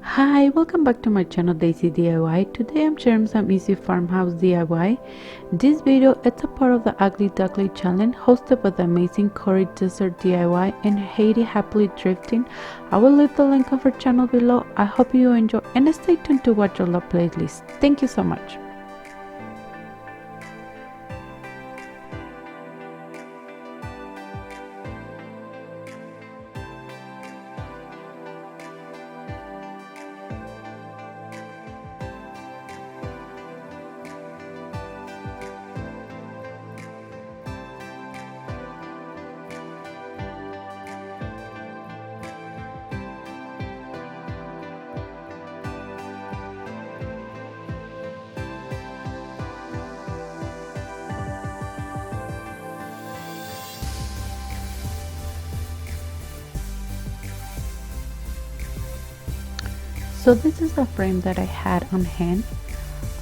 Hi, welcome back to my channel Daysi DIY. Today I'm sharing some easy farmhouse DIY. This video is a part of the Ugly Duckling challenge hosted by the amazing Corey Desert DIY and Heidi Happily Drifting. I will leave the link of her channel below. I hope you enjoy and stay tuned to watch all the playlists. Thank you so much. So this is the frame that I had on hand.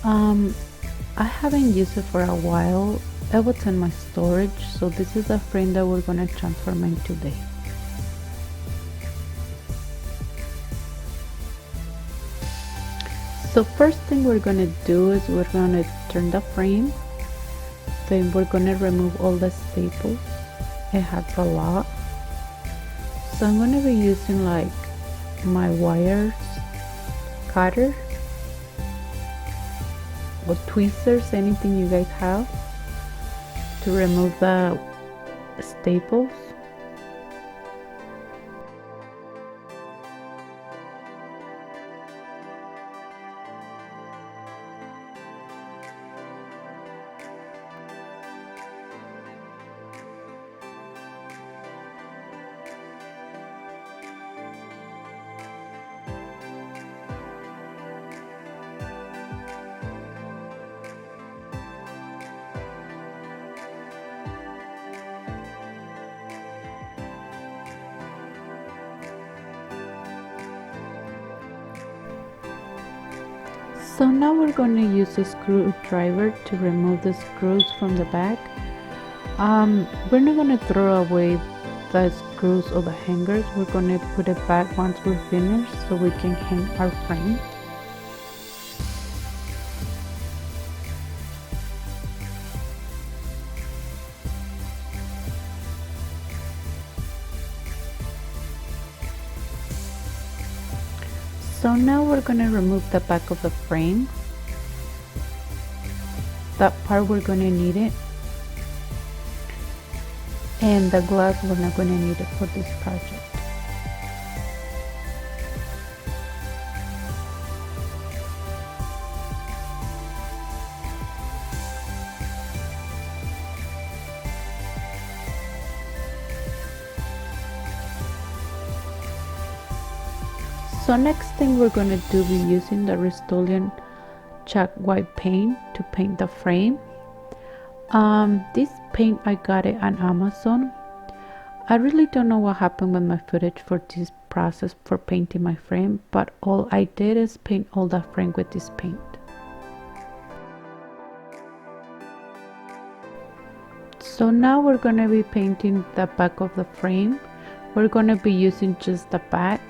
I haven't used it for a while. It was in my storage, so this is the frame that we're gonna transform in today. So first thing we're gonna do is we're gonna turn the frame. Then we're gonna remove all the staples. It has a lot. So I'm gonna be using like my wires cutter or tweezers, anything you guys have, to remove the staples. So now we're going to use a screwdriver to remove the screws from the back. We're not going to throw away the screws or the hangers. We're going to put it back once we're finished so we can hang our frame. So now we're going to remove the back of the frame. That part we're going to need it. And the glass we're not going to need it for this project. So next thing we're going to do be using the Rust-Oleum chalk white paint to paint the frame. This paint I got it on Amazon. I really don't know what happened with my footage for this process for painting my frame, but all I did is paint all the frame with this paint. So now we're going to be painting the back of the frame. We're going to be using just the back.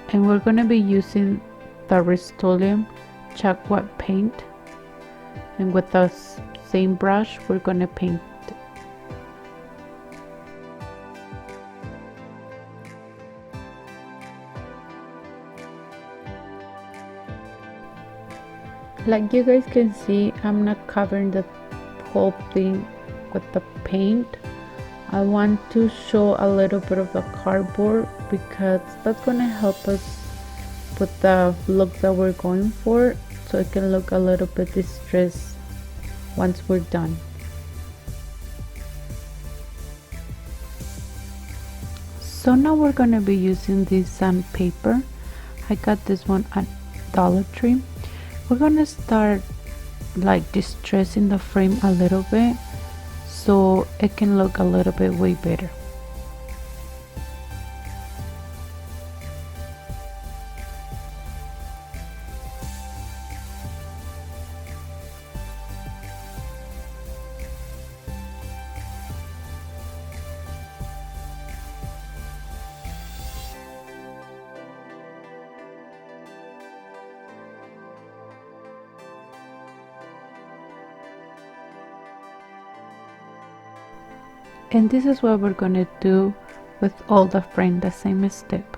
And we're going to be using the Rust-Oleum chalk white paint, and with the same brush we're going to paint. Like you guys can see, I'm not covering the whole thing with the paint. I want to show a little bit of the cardboard because that's going to help us with the look that we're going for, so it can look a little bit distressed once we're done. So now we're going to be using this sandpaper. I got this one at Dollar Tree. We're going to start like distressing the frame a little bit so it can look a little bit way better. And this is what we're gonna do with all the frame, the same step.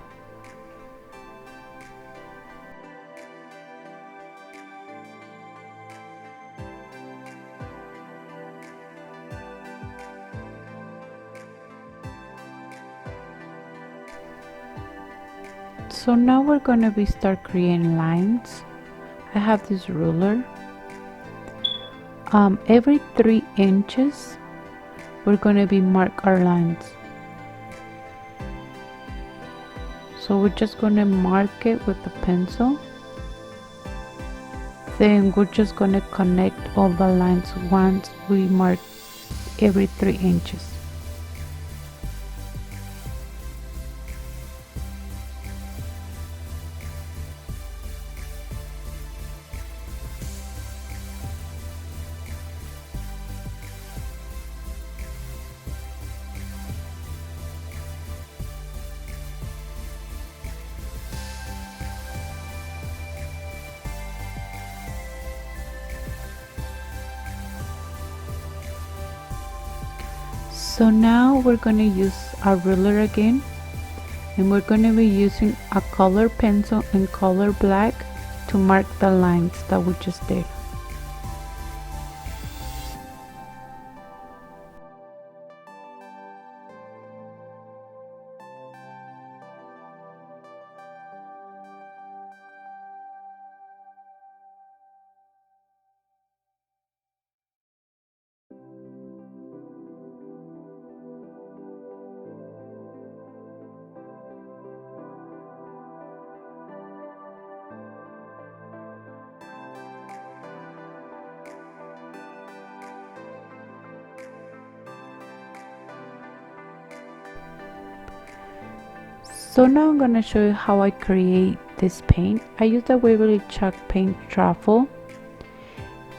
So now we're gonna start creating lines. I have this ruler. Every 3 inches we're gonna mark our lines. So we're just gonna mark it with a pencil. Then we're just gonna connect all the lines once we mark every 3 inches. So now we're going to use our ruler again, and we're going to be using a color pencil and color black to mark the lines that we just did. So now I'm going to show you how I create this paint. I use the Waverly chalk paint Truffle,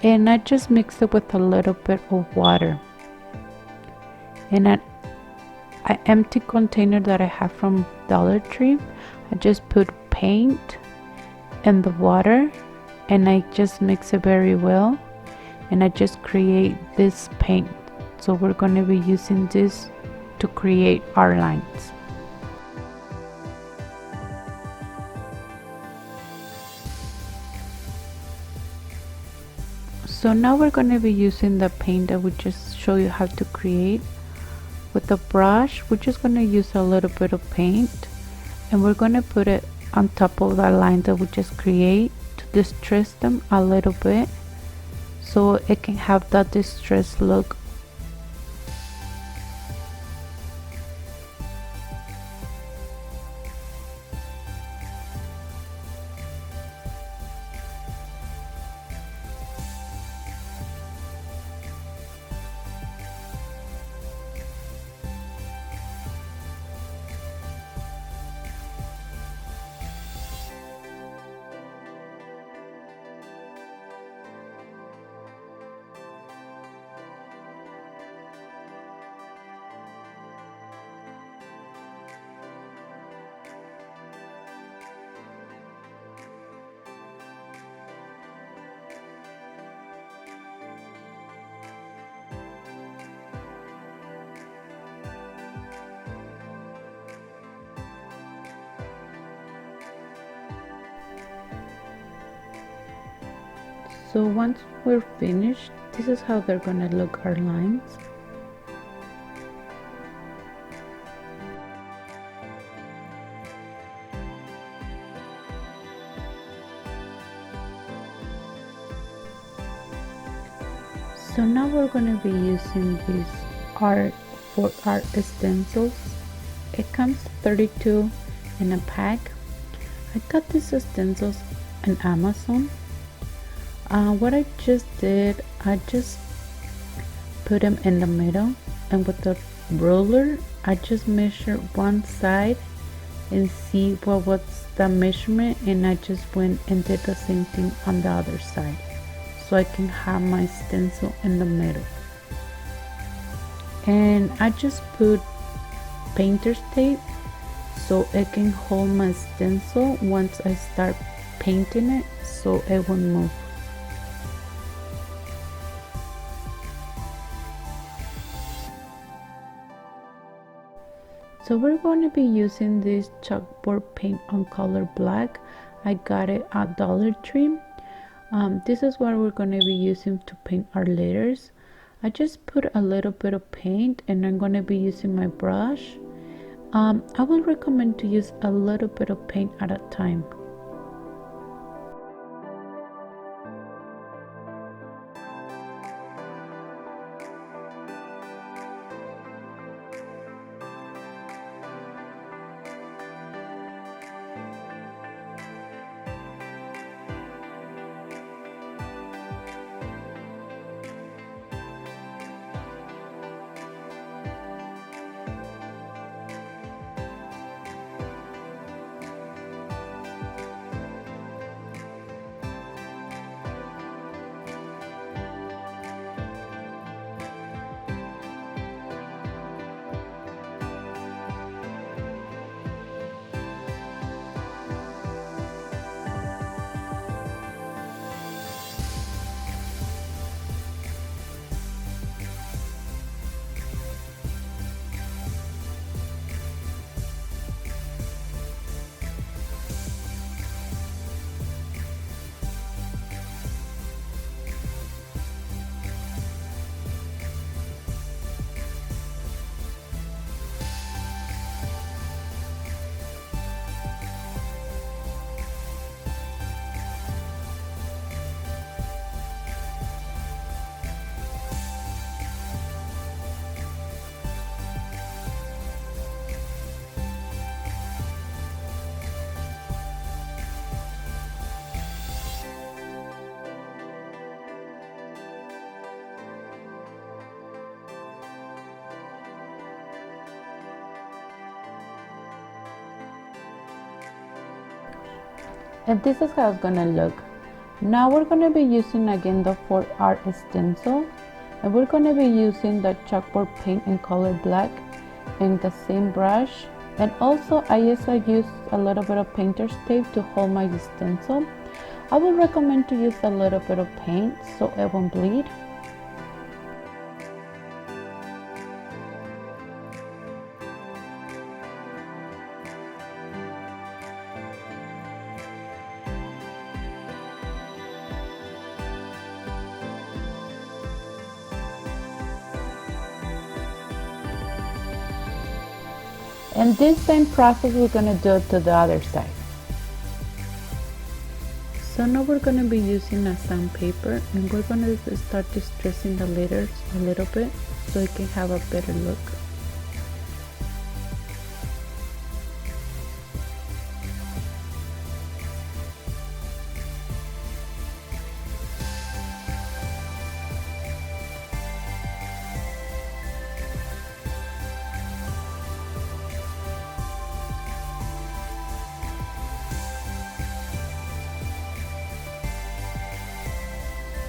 and I just mix it with a little bit of water. And an empty container that I have from Dollar Tree, I just put paint and the water, and I just mix it very well, and I just create this paint. So we're going to be using this to create our lines. So now we're going to be using the paint that we just show you how to create. With the brush, we're just going to use a little bit of paint, and we're going to put it on top of the line that we just create to distress them a little bit, so it can have that distressed look. So once we're finished, this is how they're gonna look, our lines. So now we're gonna be using this art for our stencils. It comes 32 in a pack. I got these stencils on Amazon. What I just did, I just put them in the middle, and with the ruler I just measured one side and see what was the measurement, and I just went and did the same thing on the other side, so I can have my stencil in the middle. And I just put painter's tape so it can hold my stencil once I start painting it, so it won't move. So we're going to be using this chalkboard paint on color black. I got it at Dollar Tree. This is what we're going to be using to paint our letters. I just put a little bit of paint and I'm going to be using my brush. I will recommend to use a little bit of paint at a time. And this is how it's gonna look. Now we're gonna be using again the 4R stencil, and we're gonna be using the chalkboard paint in color black in the same brush. And also I used a little bit of painter's tape to hold my stencil. I would recommend to use a little bit of paint so it won't bleed. And this same process we're going to do to the other side. So now we're going to be using a sandpaper and we're going to start distressing the letters a little bit so it can have a better look.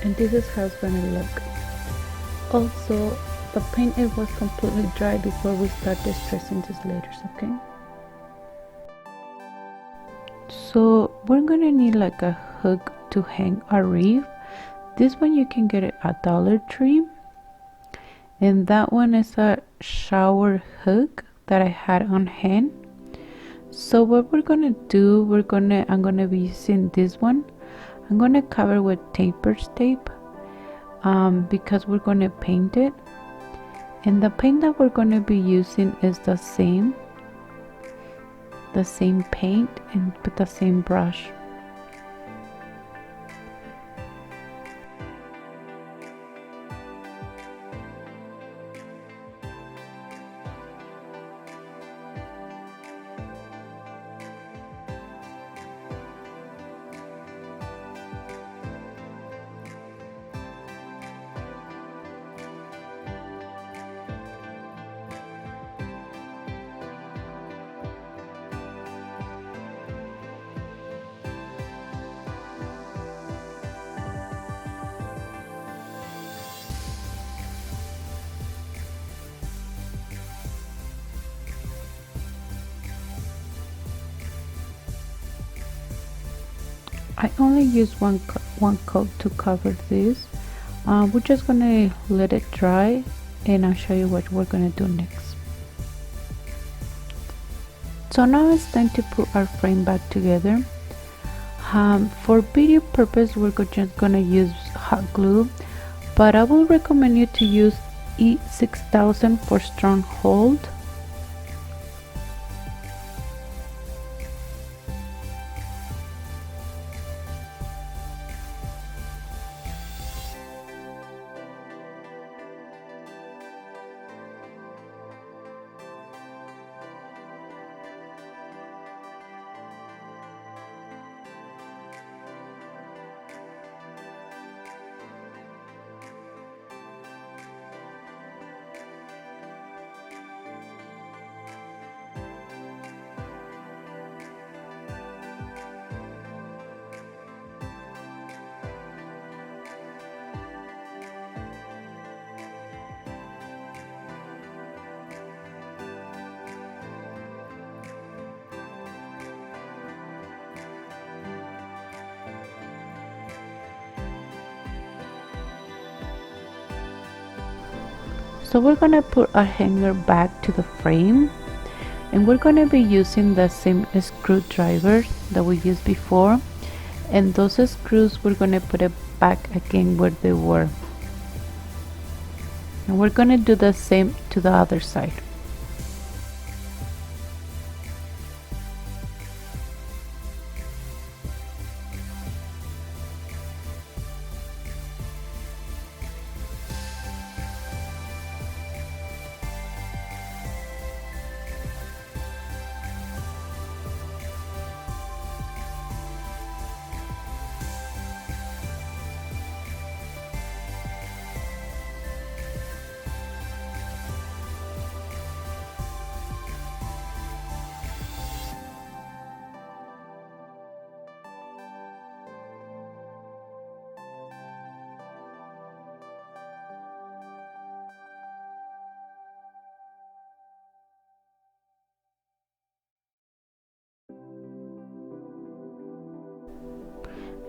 And this is how it's gonna look. Also, the paint it was completely dry before we start distressing these letters, okay? So we're gonna need like a hook to hang our reef. This one you can get it at Dollar Tree, and that one is a shower hook that I had on hand. So what we're gonna do, I'm gonna be using this one. I'm gonna cover with painter's tape because we're gonna paint it, and the paint that we're gonna be using is the same paint and with the same brush. I only use one coat to cover this. We're just gonna let it dry and I'll show you what we're gonna do next. So now it's time to put our frame back together. For video purpose, we're just gonna use hot glue, but I will recommend you to use E6000 for strong hold. So we're gonna put our hanger back to the frame, and we're gonna be using the same screwdriver that we used before, and those screws we're gonna put it back again where they were, and we're gonna do the same to the other side.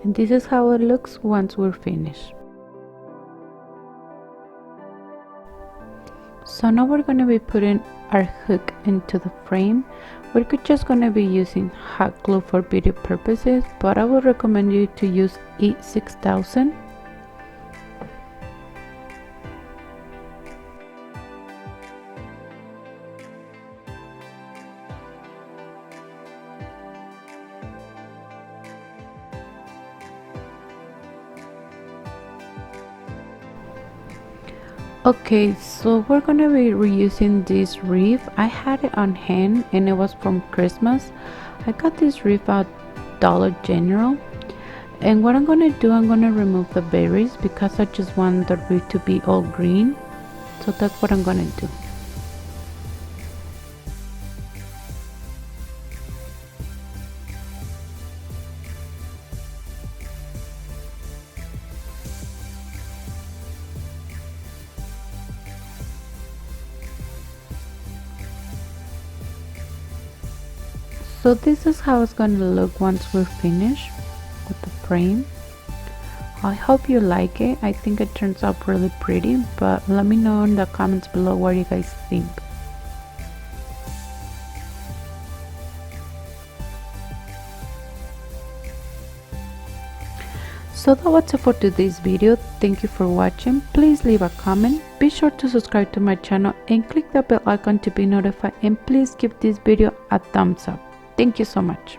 And this is how it looks once we're finished. So now we're going to be putting our hook into the frame. We're just going to be using hot glue for video purposes, but I would recommend you to use E6000. Okay, so we're gonna be reusing this Reef. I had it on hand and it was from Christmas. I got this Reef at Dollar General, and what I'm gonna do, I'm gonna remove the berries because I just want the Reef to be all green. So that's what I'm gonna do. So this is how it's going to look once we're finished with the frame. I hope you like it. I think it turns out really pretty, but let me know in the comments below what you guys think. So that was it for today's video. Thank you for watching. Please leave a comment. Be sure to subscribe to my channel and click the bell icon to be notified, and please give this video a thumbs up. Thank you so much.